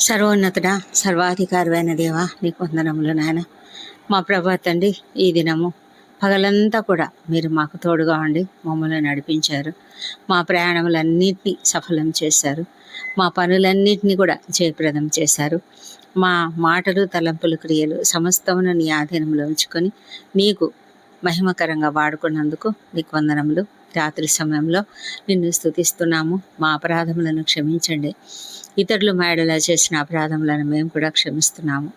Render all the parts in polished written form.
సర్వోన్నతుడా, సర్వాధికారమైన దేవా, నీకు వందనములు నాయన. మా ప్రభా తండ్రి, ఈ దినము పగలంతా కూడా మీరు మాకు తోడుగా ఉండి మమ్మల్ని నడిపించారు. మా ప్రయాణములన్నింటినీ సఫలం చేశారు. మా పనులన్నింటినీ కూడా జయప్రదం చేశారు. మా మాటలు, తలంపులు, క్రియలు సమస్తమును నీ ఆధీనంలో ఉంచుకొని నీకు మహిమకరంగా వాడుకున్నందుకు నీకు వందనములు. రాత్రి సమయంలో నిన్ను స్తుతిస్తున్నాము. మా అపరాధములను క్షమించండి. ఇతరులు మేడలా చేసిన అపరాధములను మేము కూడా క్షమిస్తున్నాము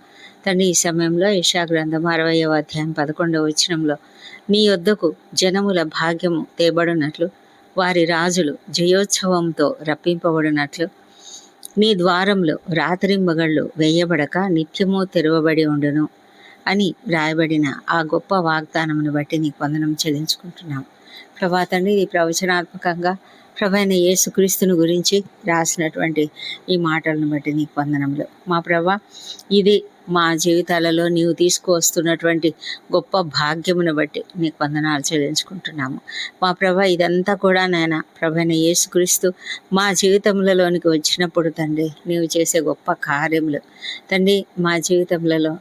తండ్రి. ఈ సమయంలో యెషయా గ్రంథం 60వ అధ్యాయం 11వ వచనంలో నీ యొద్దకు జనముల భాగ్యము తేబడినట్లు, వారి రాజులు జయోత్సవంతో రప్పింపబడినట్లు, నీ ద్వారంలో రాత్రింబగళ్ళు వేయబడక నిత్యము తెరవబడి ఉండును అని రాయబడిన ఆ గొప్ప వాగ్దానమును బట్టి నీకు వందనం చెల్లించుకుంటున్నాం ప్రభా తండ్రి. ఇది ప్రవచనాత్మకంగా ప్రభైన యేసుక్రీస్తుని గురించి రాసినటువంటి ఈ మాటలను బట్టి నీకు వందనములు. మా ప్రభా, ఇది మా జీవితాలలో నీవు తీసుకువస్తున్నటువంటి గొప్ప భాగ్యమును బట్టి నీకు వందనాలు చెల్లించుకుంటున్నాము మా ప్రభా. ఇదంతా కూడా నాయన ప్రభైన యేసుక్రీస్తు మా జీవితములలోనికి వచ్చినప్పుడు తండ్రి నీవు చేసే గొప్ప కార్యములు తండ్రి, మా జీవితములలో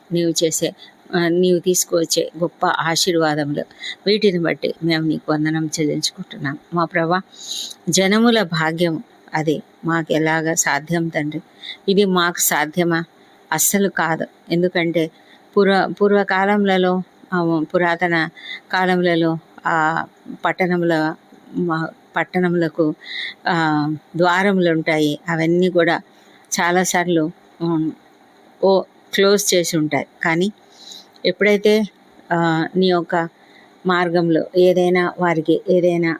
నీవు తీసుకువచ్చే గొప్ప ఆశీర్వాదములు, వీటిని బట్టి మేము నీకు వందనం చెల్లించుకుంటున్నాం మా ప్రభా. జనముల భాగ్యము అది మాకు ఎలాగ సాధ్యం తండ్రి? ఇది మాకు సాధ్యమా? అస్సలు కాదు. ఎందుకంటే పూర్వకాలంలో పురాతన కాలంలో ఆ పట్టణములకు ద్వారములు ఉంటాయి. అవన్నీ కూడా చాలాసార్లు క్లోజ్ చేసి ఉంటాయి. కానీ ఎప్పుడైతే నీ యొక్క మార్గంలో వారికి ఏదైనా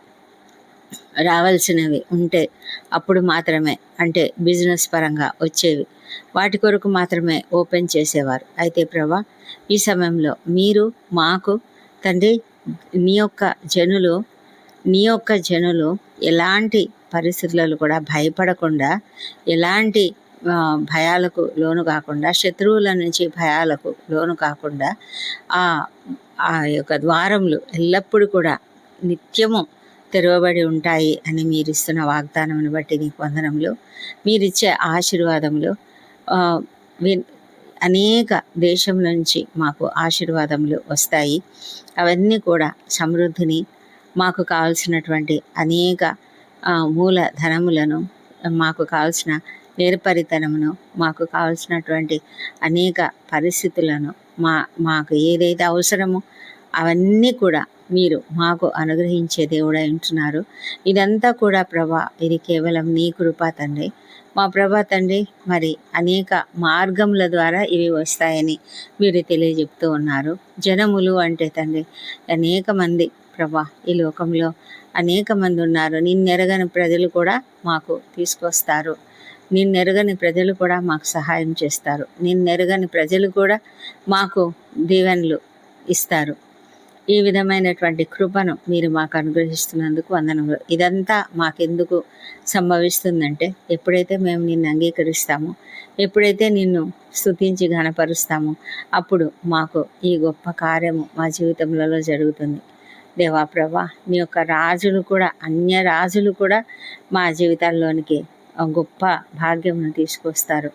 రావాల్సినవి ఉంటే అప్పుడు మాత్రమే, అంటే బిజినెస్ పరంగా వచ్చేవి, వాటి కొరకు మాత్రమే ఓపెన్ చేసేవారు. అయితే ప్రభా, ఈ సమయంలో మీరు మాకు తండ్రి నీ యొక్క జనులు ఎలాంటి పరిస్థితులలో కూడా భయపడకుండా, ఎలాంటి భయాలకు లోను కాకుండా, శత్రువుల నుంచి భయాలకు లోను కాకుండా ఆ యొక్క ద్వారములు ఎల్లప్పుడూ కూడా నిత్యము తెరవబడి ఉంటాయి అని మీరు ఇస్తున్న వాగ్దానమును బట్టి నీకు వందనములు. మీరిచ్చే ఆశీర్వాదములు అనేక దేశం నుంచి మాకు ఆశీర్వాదములు వస్తాయి. అవన్నీ కూడా సమృద్ధిని, మాకు కావాల్సినటువంటి అనేక మూలధనములను, మాకు కావాల్సిన నేర్పరితనమును, మాకు కావాల్సినటువంటి అనేక పరిస్థితులను, మాకు ఏదైతే అవసరమో అవన్నీ కూడా మీరు మాకు అనుగ్రహించే దేవుడై ఉంటున్నారు. ఇదంతా కూడా ప్రభా, ఇది కేవలం నీ కృప తండ్రి. మా ప్రభా తండ్రి, మరి అనేక మార్గముల ద్వారా ఇవి వస్తాయని మీరు తెలియజెప్తూ ఉన్నారు. జనములు అంటే తండ్రి అనేక మంది ప్రభా, ఈ లోకంలో అనేక మంది ఉన్నారు. నిన్నెరగని ప్రజలు కూడా మాకు తీసుకొస్తారు. నిన్నెరగని ప్రజలు కూడా మాకు సహాయం చేస్తారు. నిన్నెరగని ప్రజలు కూడా మాకు దీవెనలు ఇస్తారు. ఈ విధమైనటువంటి కృపను మీరు మాకు అనుగ్రహిస్తున్నందుకు వందనములు. ఇదంతా మాకెందుకు సంభవిస్తుందంటే, ఎప్పుడైతే మేము నిన్ను అంగీకరిస్తామో, ఎప్పుడైతే నిన్ను స్తుతించి ఘనపరుస్తామో, అప్పుడు మాకు ఈ గొప్ప కార్యము మా జీవితంలో జరుగుతుంది. దేవా ప్రభా, నీ యొక్క రాజులు కూడా, అన్య రాజులు కూడా మా జీవితాల్లోనికి గొప్ప భాగ్యమును తీసుకొస్తారు.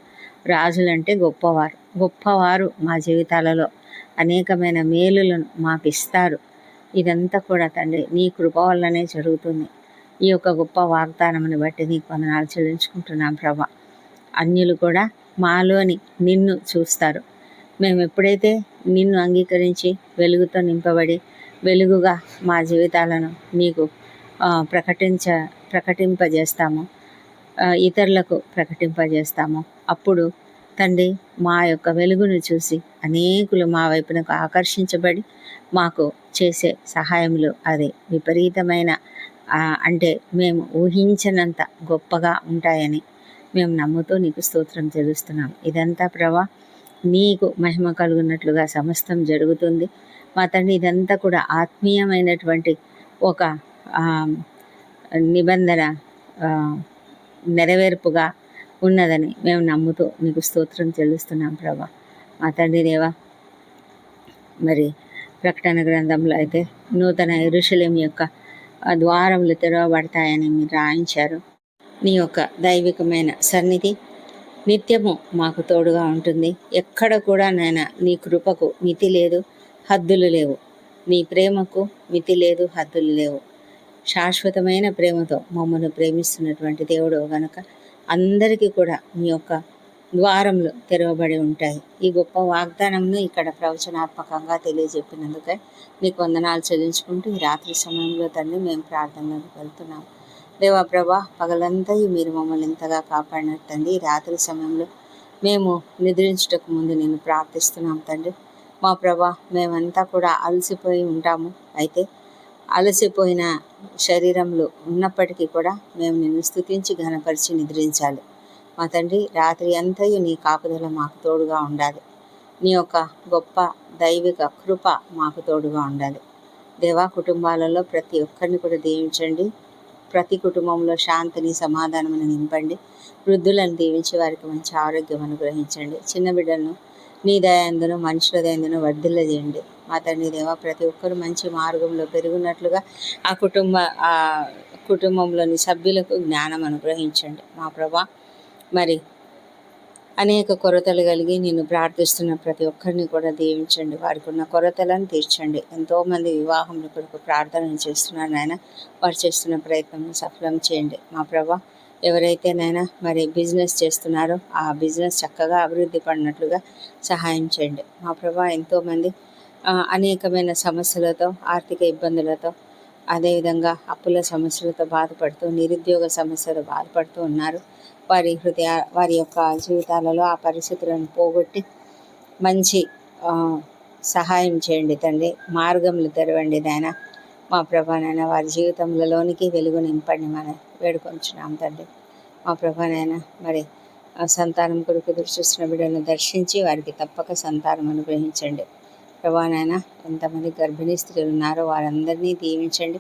రాజులంటే గొప్పవారు మా జీవితాలలో అనేకమైన మేలులను మాకు ఇస్తారు. ఇదంతా కూడా తండ్రి నీ కృప వల్లనే జరుగుతుంది. ఈ యొక్క గొప్ప వాగ్దానమును బట్టి నీకు వందనాలు చెల్లించుకుంటున్నాం ప్రభా. అన్యులు కూడా మాలోని నిన్ను చూస్తారు. మేము ఎప్పుడైతే నిన్ను అంగీకరించి వెలుగుతో నింపబడి వెలుగుగా మా జీవితాలను నీకు ప్రకటింపజేస్తామో, ఇతరులకు ప్రకటింపజేస్తామో, అప్పుడు తండ్రి మా యొక్క వెలుగును చూసి అనేకులు మా వైపునకు ఆకర్షించబడి మాకు చేసే సహాయములు అది విపరీతమైన, అంటే మేము ఊహించనంత గొప్పగా ఉంటాయని మేము నమ్ముతూ నీకు స్తోత్రం చెల్లిస్తున్నాం. ఇదంతా ప్రభా నీకు మహిమ కలుగున్నట్లుగా సమస్తం జరుగుతుంది మా తండ్రి. ఇదంతా కూడా ఆత్మీయమైనటువంటి ఒక నిబంధన నెరవేర్పుగా ఉన్నదని మేము నమ్ముతూ నీకు స్తోత్రం చెల్లిస్తున్నాం ప్రభా. మా తండ్రి దేవా, మరి ప్రకటన గ్రంథంలో అయితే నూతన యెరూషలేము యొక్క ద్వారములు తెరవబడతాయని మీరు రాయించారు. నీ యొక్క దైవికమైన సన్నిధి నిత్యము మాకు తోడుగా ఉంటుంది. ఎక్కడ కూడా నాయన నీ కృపకు మితి లేదు, హద్దులు లేవు. నీ ప్రేమకు మితి లేదు, హద్దులు లేవు. శాశ్వతమైన ప్రేమతో మమ్మల్ని ప్రేమిస్తున్నటువంటి దేవుడు గనుక అందరికీ కూడా మీ యొక్క ద్వారములు తెరవబడి ఉంటాయి. ఈ గొప్ప వాగ్దానంను ఇక్కడ ప్రవచనాత్మకంగా తెలియజెప్పినందుకై నీకు వందనాలు చెల్లించుకుంటూ ఈ రాత్రి సమయంలో తండ్రి మేము ప్రార్థనలోకి వెళ్తున్నాం. దేవా ప్రభా, పగలంతా మీరు మమ్మల్ని ఎంతగా కాపాడినట్టు తండ్రి, ఈ రాత్రి సమయంలో మేము నిద్రించుటకు ముందు నేను ప్రార్థిస్తున్నాం తండ్రి. మా ప్రభా, మేమంతా కూడా అలసిపోయి ఉంటాము. అయితే అలసిపోయిన శరీరంలో ఉన్నప్పటికీ కూడా మేము నిన్ను స్తుతించి ఘనపరిచి నిద్రించాలి. మా తండ్రి, రాత్రి అంతయు నీ కాపుదల మాకు తోడుగా ఉండాలి. నీ యొక్క గొప్ప దైవిక కృప మాకు తోడుగా ఉండాలి. దేవా, కుటుంబాలలో ప్రతి ఒక్కరిని కూడా దీవించండి. ప్రతి కుటుంబంలో శాంతిని, సమాధానమును నింపండి. వృద్ధులను దీవించి వారికి మంచి ఆరోగ్యం అనుగ్రహించండి. చిన్న బిడ్డలను నీ దయందును మనుషుల దయందును వర్ధిల్లజేయండి. మా తండ్రి దేవా, ప్రతి ఒక్కరు మంచి మార్గంలో పెరుగున్నట్లుగా ఆ కుటుంబంలోని సభ్యులకు జ్ఞానం అనుగ్రహించండి. మా ప్రభా, మరి అనేక కొరతలు కలిగి నిన్ను ప్రార్థిస్తున్న ప్రతి ఒక్కరిని కూడా దీవించండి. వారికి ఉన్న కొరతలను తీర్చండి. ఎంతోమంది వివాహముల కొరకు ప్రార్థన చేస్తున్నారు నాయన. వారు చేస్తున్న ప్రయత్నం సఫలం చేయండి. మా ప్రభా, ఎవరైతే నాయన మరి బిజినెస్ చేస్తున్నారో ఆ బిజినెస్ చక్కగా అభివృద్ధి పడినట్లుగా సహాయం చేయండి. మా ప్రభా, ఎంతోమంది అనేకమైన సమస్యలతో, ఆర్థిక ఇబ్బందులతో, అదేవిధంగా అప్పుల సమస్యలతో బాధపడుతూ, నిరుద్యోగ సమస్యలు బాధపడుతూ ఉన్నారు. వారి యొక్క జీవితాలలో ఆ పరిస్థితులను పోగొట్టి మంచి సహాయం చేయండి తండ్రి. మార్గములు తెరవండి నాయన. మా ప్రభా నాయన, వారి జీవితంలోనికి వెలుగు నింపండి మనం వేడుకొంచున్నాం తండ్రి. మా ప్రభా నాయన, మరి సంతానం కొరకు ఎదురు చూస్తున్న బిడ్డలను దర్శించి వారికి తప్పక సంతానం అనుగ్రహించండి. ప్రభా నాయన, ఎంతమంది గర్భిణీ స్త్రీలు ఉన్నారో వారందరినీ దీవించండి.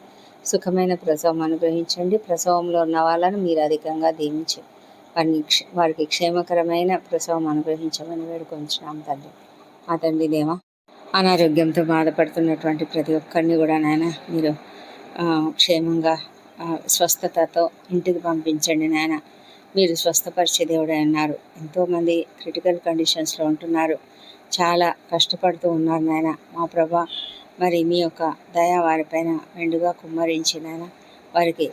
సుఖమైన ప్రసవం అనుగ్రహించండి. ప్రసవంలో ఉన్న వాళ్ళను మీరు అధికంగా దీవించి వారికి క్షేమకరమైన ప్రసవం అనుగ్రహించమని వేడుకొంచున్నాం తండ్రి. మా తండ్రి దేవా, అనారోగ్యంతో బాధపడుతున్నటువంటి ప్రతి ఒక్కరిని కూడా నాయన మీరు క్షేమంగా స్వస్థతతో ఇంటికి పంపించండి నాయన. మీరు స్వస్థపరిచే దేవుడే అన్నారు. ఎంతోమంది క్రిటికల్ కండిషన్స్లో ఉంటున్నారు, చాలా కష్టపడుతూ ఉన్నారు నాయన. మా ప్రభా, మరి మీ యొక్క దయ వారిపైన మెండుగా కుమ్మరించి నాయన వారికి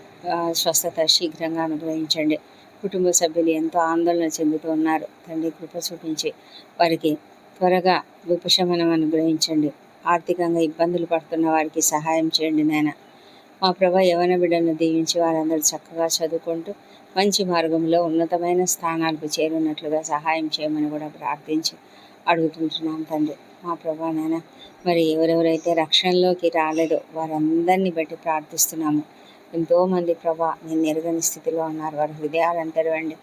స్వస్థత శీఘ్రంగా అనుగ్రహించండి. కుటుంబ సభ్యులు ఎంతో ఆందోళన చెందుతూ ఉన్నారు తండ్రి. కృప చూపించి వారికి త్వరగా ఉపశమనం అనుగ్రహించండి. ఆర్థికంగా ఇబ్బందులు పడుతున్న వారికి సహాయం చేయండి నాయన. మా ప్రభా, యవన బిడ్డలను దీవించి వారందరూ చక్కగా చదువుకుంటూ మంచి మార్గంలో ఉన్నతమైన స్థానాలకు చేరున్నట్లుగా సహాయం చేయమని కూడా ప్రార్థించి అడుగుతుంటున్నాం తండ్రి. మా ప్రభా నాయన, మరి ఎవరెవరైతే రక్షణలోకి రాలేదో వారందరినీ బట్టి ప్రార్థిస్తున్నాము. ఎంతోమంది ప్రభా నేను ఎరగని స్థితిలో ఉన్నారు. వారి హృదయాలను తెరవండి,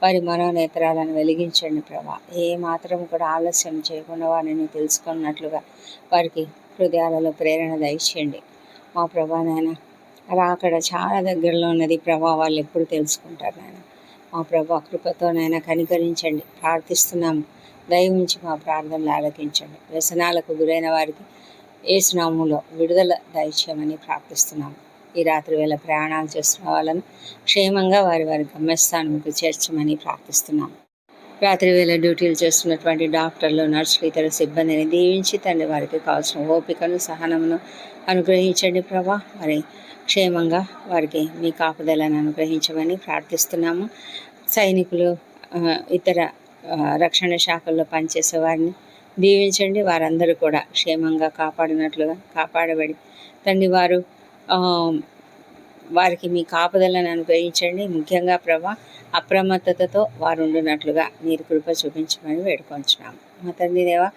వారి మనోనేత్రాలను వెలిగించండి ప్రభా. ఏ మాత్రం కూడా ఆలస్యం చేయకుండా వారిని తెలుసుకున్నట్లుగా వారికి హృదయాలలో ప్రేరణ దయచేయండి. మా ప్రభా నాయన, రాకడ చాలా దగ్గరలో ఉన్నది ప్రభా. వాళ్ళు ఎప్పుడు తెలుసుకుంటారు నాయన. మా ప్రభా, కృపతోనైనా కనికరించండి, ప్రార్థిస్తున్నాము. దయవుంచి మా ప్రార్థనలు ఆలకించండి. వ్యసనాలకు గురైన వారికి యేసునామములో విడుదల దయచేయమని ప్రార్థిస్తున్నాము. ఈ రాత్రి వేళ ప్రయాణాలు చేస్తున్న వాళ్ళను క్షేమంగా వారి గమ్యస్థానంకు చేర్చమని ప్రార్థిస్తున్నాము. రాత్రి వేళ డ్యూటీలు చేస్తున్నటువంటి డాక్టర్లు, నర్సులు, ఇతర సిబ్బందిని దీవించి తండ్రి వారికి కావాల్సిన ఓపికను, సహనమును అనుగ్రహించండి ప్రభా. మరి క్షేమంగా వారికి మీ కాపుదలను అనుగ్రహించమని ప్రార్థిస్తున్నాము. సైనికులు, ఇతర రక్షణ శాఖల్లో పనిచేసే వారిని దీవించండి. వారందరూ కూడా క్షేమంగా కాపాడబడి తండ్రి వారికి మీ కాపుదలను అనుగ్రహించండి. ముఖ్యంగా ప్రభా, అప్రమత్తతతో వారు ఉండునట్లుగా మీరు కృప చూపించమని వేడుకొంచున్నాము. మా తండ్రి దేవా,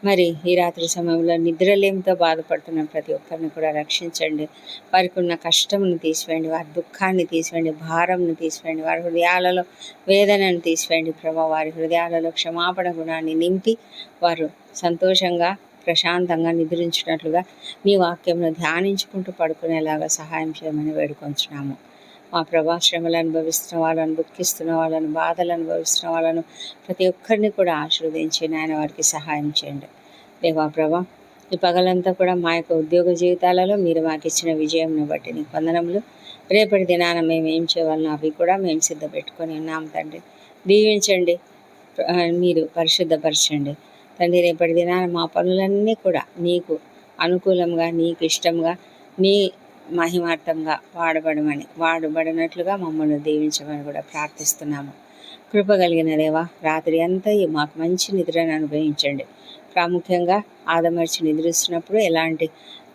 మరి ఈ రాత్రి సమయంలో నిద్రలేమితో బాధపడుతున్న ప్రతి ఒక్కరిని కూడా రక్షించండి. వారికి ఉన్న కష్టమును తీసివేయండి, వారి దుఃఖాన్ని తీసివేయండి, భారంను తీసివేయండి, వారి హృదయాలలో వేదనను తీసివేయండి ప్రభా. వారి హృదయాలలో క్షమాపణ గుణాన్ని నింపి వారు సంతోషంగా, ప్రశాంతంగా నిద్రించినట్లుగా మీ వాక్యంలో ధ్యానించుకుంటూ పడుకునేలాగా సహాయం చేయమని వేడుకొంచున్నాము. మా ప్రభా, శ్రమలు అనుభవిస్తున్న వాళ్ళను, దుఃఖిస్తున్న వాళ్ళను, బాధలు అనుభవిస్తున్న వాళ్ళను ప్రతి ఒక్కరిని కూడా ఆశీర్వదించి నాయన వారికి సహాయం చేయండి. దేవా ప్రభా, ఈ పగలంతా కూడా మా యొక్క ఉద్యోగ జీవితాలలో మీరు మాకు ఇచ్చిన విజయంను బట్టి నీకు వందనములు. రేపటి దినాన మేము ఏం చేయాలనో అవి కూడా మేము సిద్ధపెట్టుకొని ఉన్నాము తండ్రి. దీవించండి. మీరు పరిశుద్ధపరచండి తండ్రి. రేపటి దినాన మా పనులన్నీ కూడా నీకు అనుకూలంగా, నీకు ఇష్టంగా, నీ మహిమార్థంగా వాడబడినట్లుగా మమ్మల్ని దీవించమని కూడా ప్రార్థిస్తున్నాము. కృప కలిగిన దేవా, రాత్రి అంతా మాకు మంచి నిద్రను అనుభవించండి. ప్రాముఖ్యంగా ఆదమర్చి నిద్రిస్తున్నప్పుడు ఎలాంటి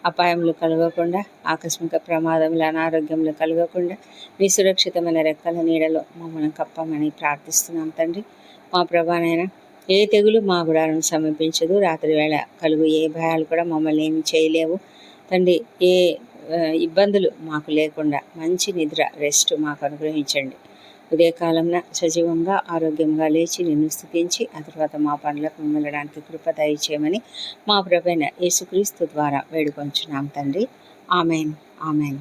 అపాయములు కలగకుండా, ఆకస్మిక ప్రమాదములు, అనారోగ్యములు కలగకుండా మీ సురక్షితమైన రెక్కల నీడలో మమ్మల్ని కప్పమని ప్రార్థిస్తున్నాం తండ్రి. మా ప్రభానైనా ఏ తెగులు మా గుడారం సమీపించదు. రాత్రి వేళ కలుగు ఏ భయాలు కూడా మమ్మల్ని ఏమి చేయలేవు తండ్రి. ఏ ఇబ్బందులు మాకు లేకుండా మంచి నిద్ర, రెస్ట్ మాకు అనుగ్రహించండి. ఉదయకాలంలో సజీవంగా, ఆరోగ్యంగా లేచి నిన్ను స్తుతించి ఆ తర్వాత మా పనులకు వెళ్ళడానికి కృప దయచేయమని మా ప్రభువైన యేసుక్రీస్తు ద్వారా వేడుకొంచున్నాం తండ్రి. Amen, amen.